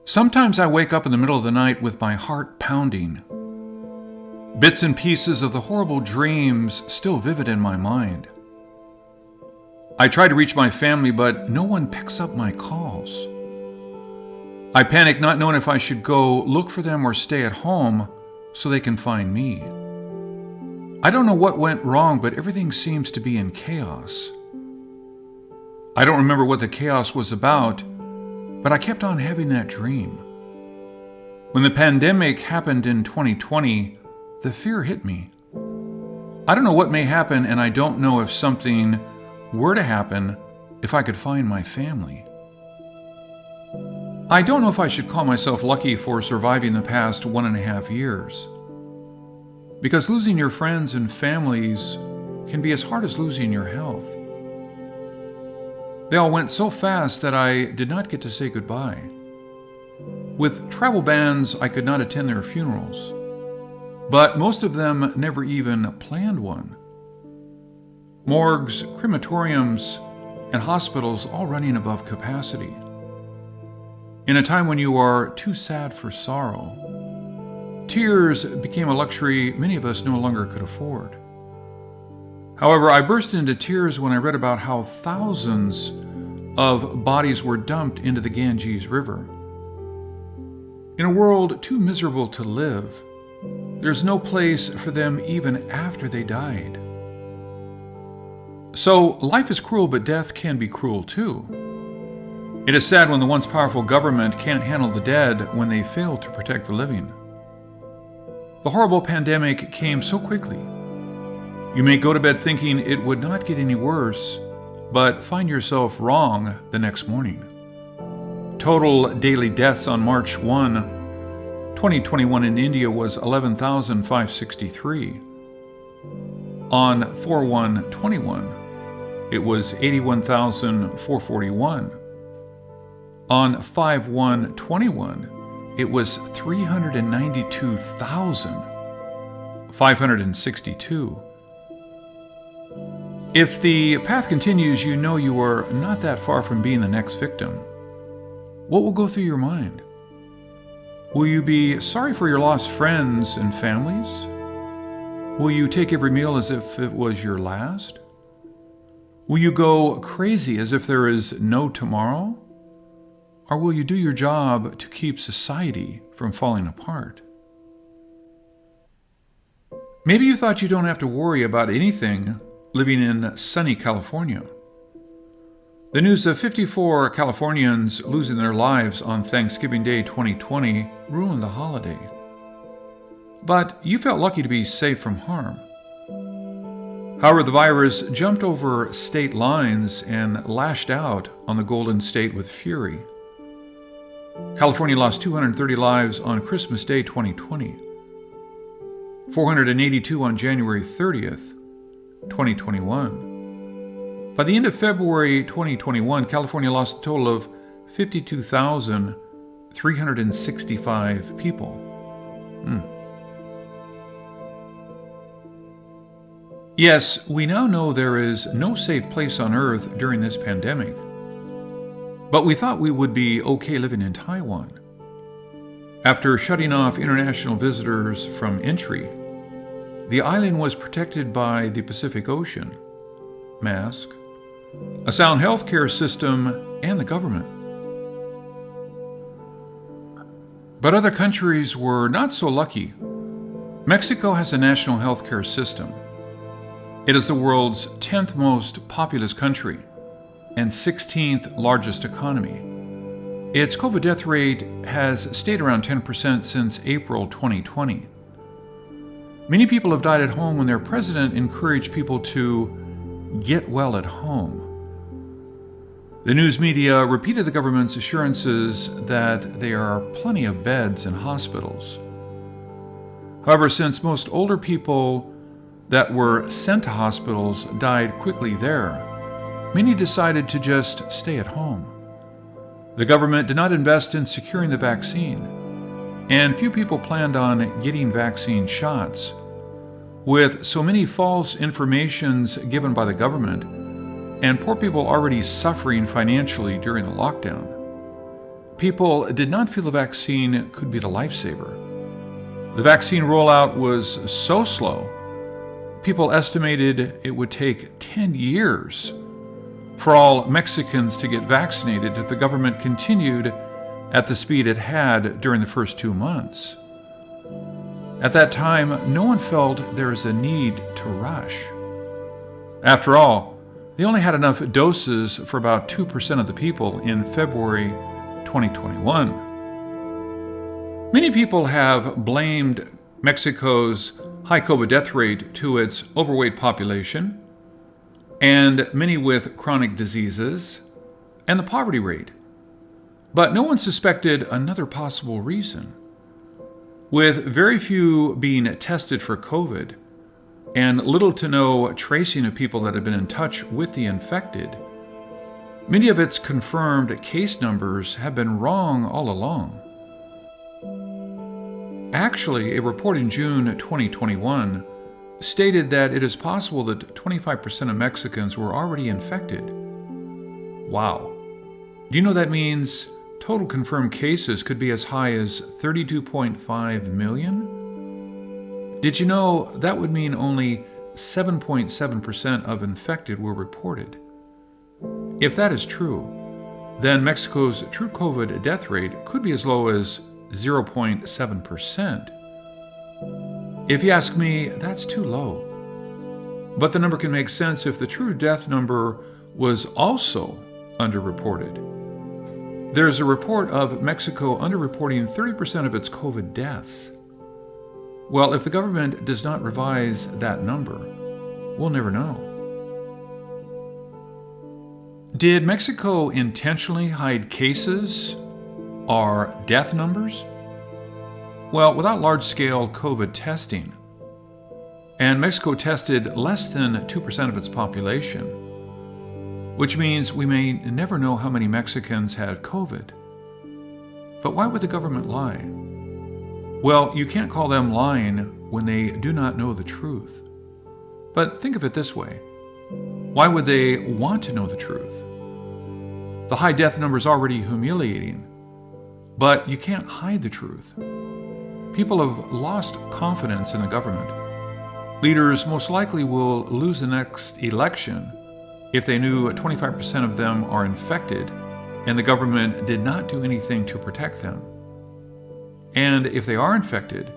Sometimes I wake up in the middle of the night with my heart pounding. Bits and pieces of the horrible dreams still vivid in my mind. I try to reach my family, but no one picks up my calls. I panic, not knowing if I should go look for them or stay at home so they can find me. I don't know what went wrong, but everything seems to be in chaos. I don't remember what the chaos was about, but I kept on having that dream. When the pandemic happened in 2020, the fear hit me. I don't know what may happen, and I don't know if something were to happen if I could find my family. I don't know if I should call myself lucky for surviving the past 1.5 years. Because losing your friends and families can be as hard as losing your health. They all went so fast that I did not get to say goodbye. With travel bans, I could not attend their funerals. But most of them never even planned one. Morgues, crematoriums, and hospitals all running above capacity. In a time when you are too sad for sorrow, tears became a luxury many of us no longer could afford. However, I burst into tears when I read about how thousands of bodies were dumped into the Ganges River. In a world too miserable to live, there's no place for them even after they died. So, life is cruel, but death can be cruel too. It is sad when the once powerful government can't handle the dead when they fail to protect the living. The horrible pandemic came so quickly. You may go to bed thinking it would not get any worse, but find yourself wrong the next morning. Total daily deaths on March 1, 2021 in India was 11,563. On 4/1/21, it was 81,441. On 5/1/21, it was 392,562. If the path continues, you know you are not that far from being the next victim. What will go through your mind? Will you be sorry for your lost friends and families? Will you take every meal as if it was your last? Will you go crazy as if there is no tomorrow? Or will you do your job to keep society from falling apart? Maybe you thought you don't have to worry about anything living in sunny California. The news of 54 Californians losing their lives on Thanksgiving Day 2020 ruined the holiday. But you felt lucky to be safe from harm. However, the virus jumped over state lines and lashed out on the Golden State with fury. California lost 230 lives on Christmas Day 2020, 482 on January 30th, 2021. By the end of February 2021, California lost a total of 52,365 people. Yes, we now know there is no safe place on Earth during this pandemic. But we thought we would be okay living in Taiwan. After shutting off international visitors from entry, the island was protected by the Pacific Ocean, mask, a sound healthcare system, and the government. But other countries were not so lucky. Mexico has a national healthcare system. It is the world's 10th most populous country and 16th largest economy. Its COVID death rate has stayed around 10% since April 2020. Many people have died at home when their president encouraged people to get well at home. The news media repeated the government's assurances that there are plenty of beds in hospitals. However, since most older people that were sent to hospitals died quickly there, many decided to just stay at home. The government did not invest in securing the vaccine, and few people planned on getting vaccine shots. With so many false informations given by the government, and poor people already suffering financially during the lockdown, people did not feel the vaccine could be the lifesaver. The vaccine rollout was so slow, people estimated it would take 10 years for all Mexicans to get vaccinated if the government continued at the speed it had during the first 2 months. At that time, no one felt there was a need to rush. After all, they only had enough doses for about 2% of the people in February 2021. Many people have blamed Mexico's high COVID death rate to its overweight population, and many with chronic diseases, and the poverty rate. But no one suspected another possible reason. With very few being tested for COVID, and little to no tracing of people that have been in touch with the infected, many of its confirmed case numbers have been wrong all along. Actually, a report in June 2021 stated that it is possible that 25% of Mexicans were already infected. Wow. Do you know that means total confirmed cases could be as high as 32.5 million? Did you know that would mean only 7.7% of infected were reported? If that is true, then Mexico's true COVID death rate could be as low as 0.7%. If you ask me, that's too low. But the number can make sense if the true death number was also underreported. There's a report of Mexico underreporting 30% of its COVID deaths. Well, if the government does not revise that number, we'll never know. Did Mexico intentionally hide cases or death numbers? Well, without large-scale COVID testing, and Mexico tested less than 2% of its population, which means we may never know how many Mexicans had COVID. But why would the government lie? Well, you can't call them lying when they do not know the truth. But think of it this way. Why would they want to know the truth? The high death number is already humiliating, but you can't hide the truth. People have lost confidence in the government. Leaders most likely will lose the next election if they knew 25% of them are infected and the government did not do anything to protect them. And if they are infected,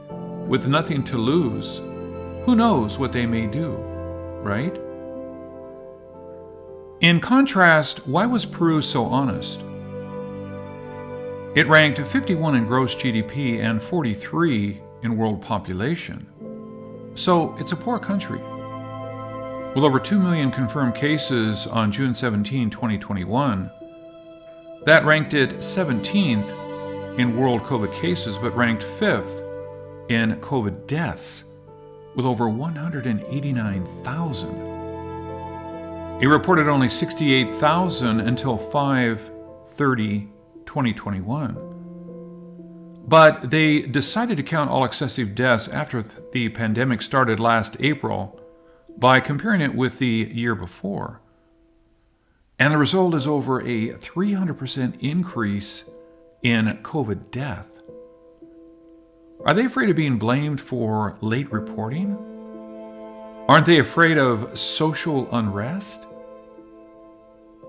with nothing to lose, who knows what they may do, right? In contrast, why was Peru so honest? It ranked 51 in gross GDP and 43 in world population. So it's a poor country. With over 2 million confirmed cases on June 17, 2021, that ranked it 17th in world COVID cases, but ranked 5th in COVID deaths, with over 189,000. It reported only 68,000 until 5/30/2021. But they decided to count all excessive deaths after the pandemic started last April by comparing it with the year before. And the result is over a 300% increase in COVID death. Are they afraid of being blamed for late reporting? Aren't they afraid of social unrest?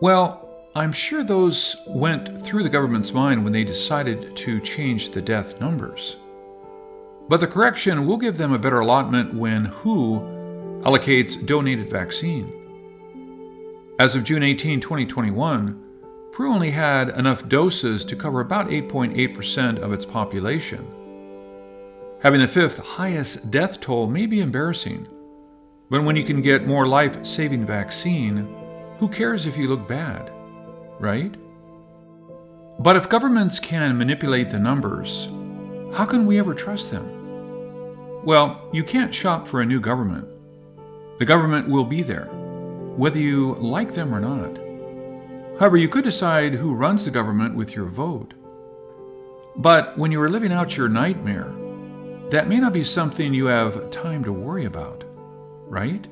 Well, I'm sure those went through the government's mind when they decided to change the death numbers. But the correction will give them a better allotment when WHO allocates donated vaccine. As of June 18, 2021, Peru only had enough doses to cover about 8.8% of its population. Having the 5th highest death toll may be embarrassing, but when you can get more life-saving vaccine, who cares if you look bad, right? But if governments can manipulate the numbers, how can we ever trust them? Well, you can't shop for a new government. The government will be there, whether you like them or not. However, you could decide who runs the government with your vote. But when you are living out your nightmare, that may not be something you have time to worry about, right?